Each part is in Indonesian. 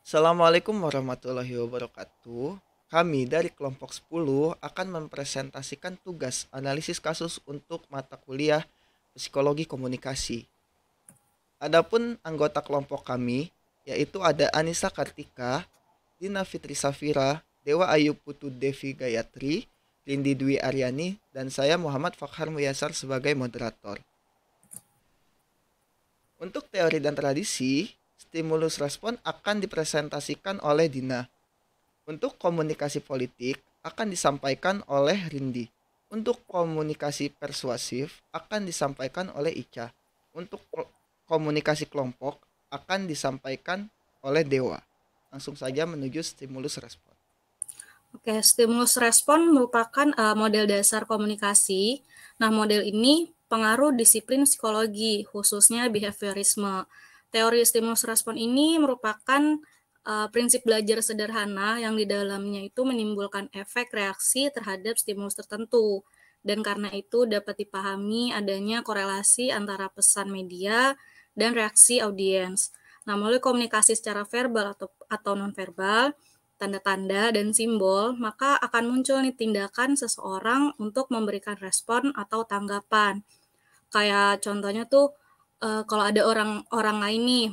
Assalamualaikum warahmatullahi wabarakatuh. Kami dari kelompok 10 akan mempresentasikan tugas analisis kasus untuk mata kuliah Psikologi Komunikasi. Adapun anggota kelompok kami yaitu ada Anissa Kartika, Dina Fitri Safira, Dewa Ayu Putu Devi Gayatri, Lindi Dwi Aryani, dan saya Muhammad Fakhar Muyasar sebagai moderator. Untuk teori dan tradisi, stimulus respon akan dipresentasikan oleh Dina. Untuk komunikasi politik akan disampaikan oleh Rindi. Untuk komunikasi persuasif akan disampaikan oleh Ica. Untuk komunikasi kelompok akan disampaikan oleh Dewa. Langsung saja menuju stimulus respon. Oke, stimulus respon merupakan model dasar komunikasi. Nah, model ini pengaruh disiplin psikologi, khususnya behaviorisme. Teori stimulus respon ini merupakan prinsip belajar sederhana yang di dalamnya itu menimbulkan efek reaksi terhadap stimulus tertentu. Dan karena itu dapat dipahami adanya korelasi antara pesan media dan reaksi audiens. Nah, melalui komunikasi secara verbal atau nonverbal, tanda-tanda dan simbol, maka akan muncul nih tindakan seseorang untuk memberikan respon atau tanggapan. Kayak contohnya tuh kalau ada orang lain nih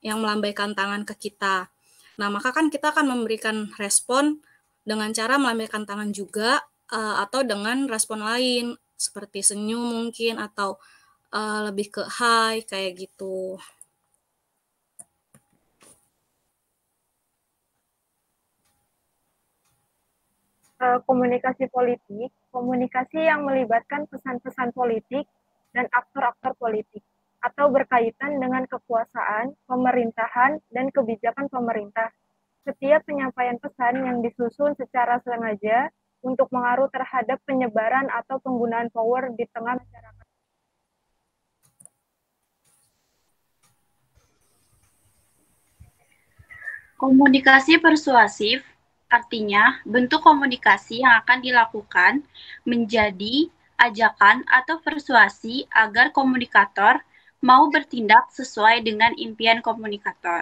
yang melambaikan tangan ke kita. Nah, maka kan kita akan memberikan respon dengan cara melambaikan tangan juga atau dengan respon lain seperti senyum mungkin atau lebih ke hai kayak gitu. Komunikasi politik, komunikasi yang melibatkan pesan-pesan politik dan aktor-aktor politik, atau berkaitan dengan kekuasaan, pemerintahan, dan kebijakan pemerintah. Setiap penyampaian pesan yang disusun secara sengaja untuk mengaruh terhadap penyebaran atau penggunaan power di tengah masyarakat. Komunikasi persuasif artinya bentuk komunikasi yang akan dilakukan menjadi ajakan atau persuasi agar komunikator mau bertindak sesuai dengan impian komunikator.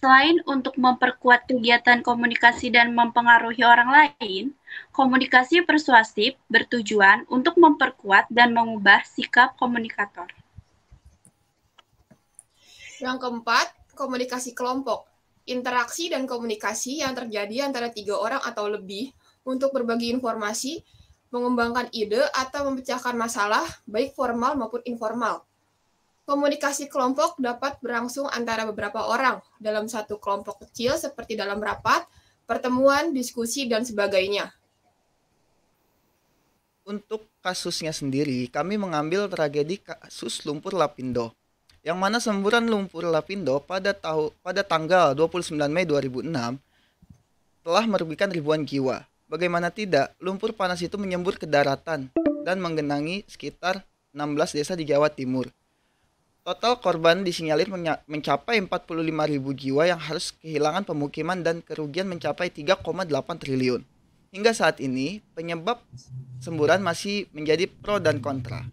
Selain untuk memperkuat kegiatan komunikasi dan mempengaruhi orang lain, komunikasi persuasif bertujuan untuk memperkuat dan mengubah sikap komunikator. Yang keempat, komunikasi kelompok. Interaksi dan komunikasi yang terjadi antara 3 orang atau lebih untuk berbagi informasi, mengembangkan ide, atau memecahkan masalah, baik formal maupun informal. Komunikasi kelompok dapat berlangsung antara beberapa orang dalam satu kelompok kecil seperti dalam rapat, pertemuan, diskusi, dan sebagainya. Untuk kasusnya sendiri, kami mengambil tragedi kasus lumpur Lapindo, yang mana semburan lumpur Lapindo pada tanggal 29 Mei 2006 telah merugikan ribuan jiwa. Bagaimana tidak, lumpur panas itu menyembur ke daratan dan menggenangi sekitar 16 desa di Jawa Timur. Total korban disinyalir mencapai 45.000 jiwa yang harus kehilangan pemukiman dan kerugian mencapai 3,8 triliun. Hingga saat ini, penyebab semburan masih menjadi pro dan kontra.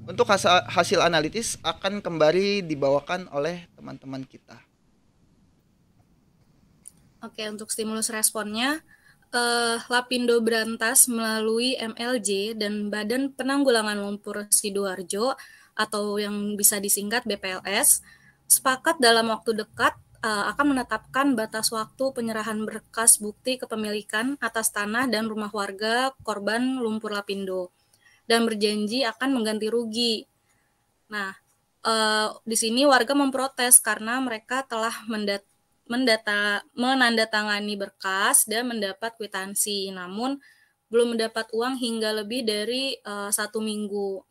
Untuk hasil analitis akan kembali dibawakan oleh teman-teman kita. Oke, untuk stimulus responnya, Lapindo Brantas melalui MLJ dan Badan Penanggulangan Lumpur Sidoarjo atau yang bisa disingkat BPLS, sepakat dalam waktu dekat akan menetapkan batas waktu penyerahan berkas bukti kepemilikan atas tanah dan rumah warga korban lumpur Lapindo dan berjanji akan mengganti rugi. Nah, di sini warga memprotes karena mereka telah menandatangani berkas dan mendapat kwitansi, namun belum mendapat uang hingga lebih dari 1 minggu.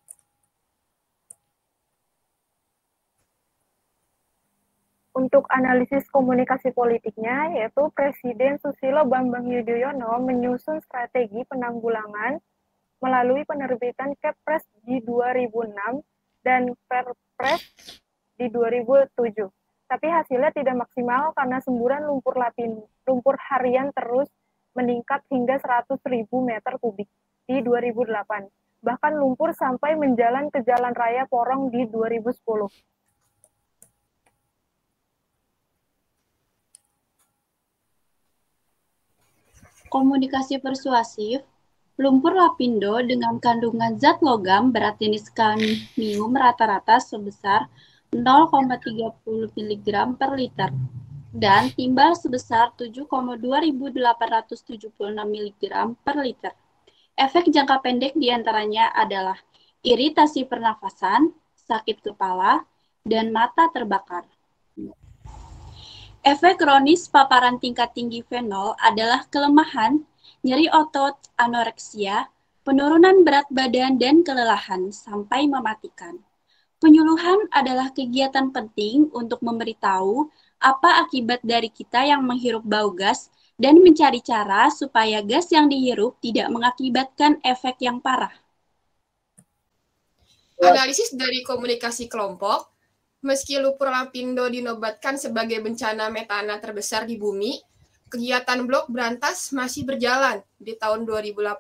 Untuk analisis komunikasi politiknya, yaitu Presiden Susilo Bambang Yudhoyono menyusun strategi penanggulangan melalui penerbitan Kepres di 2006 dan Perpres di 2007. Tapi hasilnya tidak maksimal karena semburan lumpur harian terus meningkat hingga 100.000 meter kubik di 2008. bahkan lumpur sampai menjalan ke jalan raya Porong di 2010. Komunikasi persuasif, lumpur lapindo dengan kandungan zat logam berat jenis kadmium rata-rata sebesar 0,30 mg per liter dan timbal sebesar 7,2876 mg per liter. Efek jangka pendek diantaranya adalah iritasi pernafasan, sakit kepala, dan mata terbakar. Efek kronis paparan tingkat tinggi fenol adalah kelemahan, nyeri otot, anoreksia, penurunan berat badan, dan kelelahan sampai mematikan. Penyuluhan adalah kegiatan penting untuk memberitahu apa akibat dari kita yang menghirup bau gas dan mencari cara supaya gas yang dihirup tidak mengakibatkan efek yang parah. Analisis dari komunikasi kelompok. Meski lumpur lapindo dinobatkan sebagai bencana metana terbesar di bumi, kegiatan blok berantas masih berjalan. Di tahun 2018,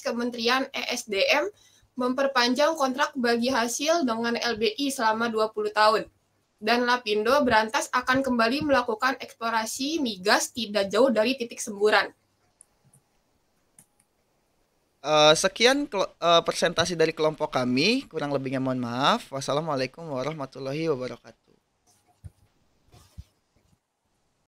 Kementerian ESDM memperpanjang kontrak bagi hasil dengan LBI selama 20 tahun. Dan lapindo berantas akan kembali melakukan eksplorasi migas tidak jauh dari titik semburan. Sekian presentasi dari kelompok kami, kurang lebihnya mohon maaf. Wassalamualaikum warahmatullahi wabarakatuh.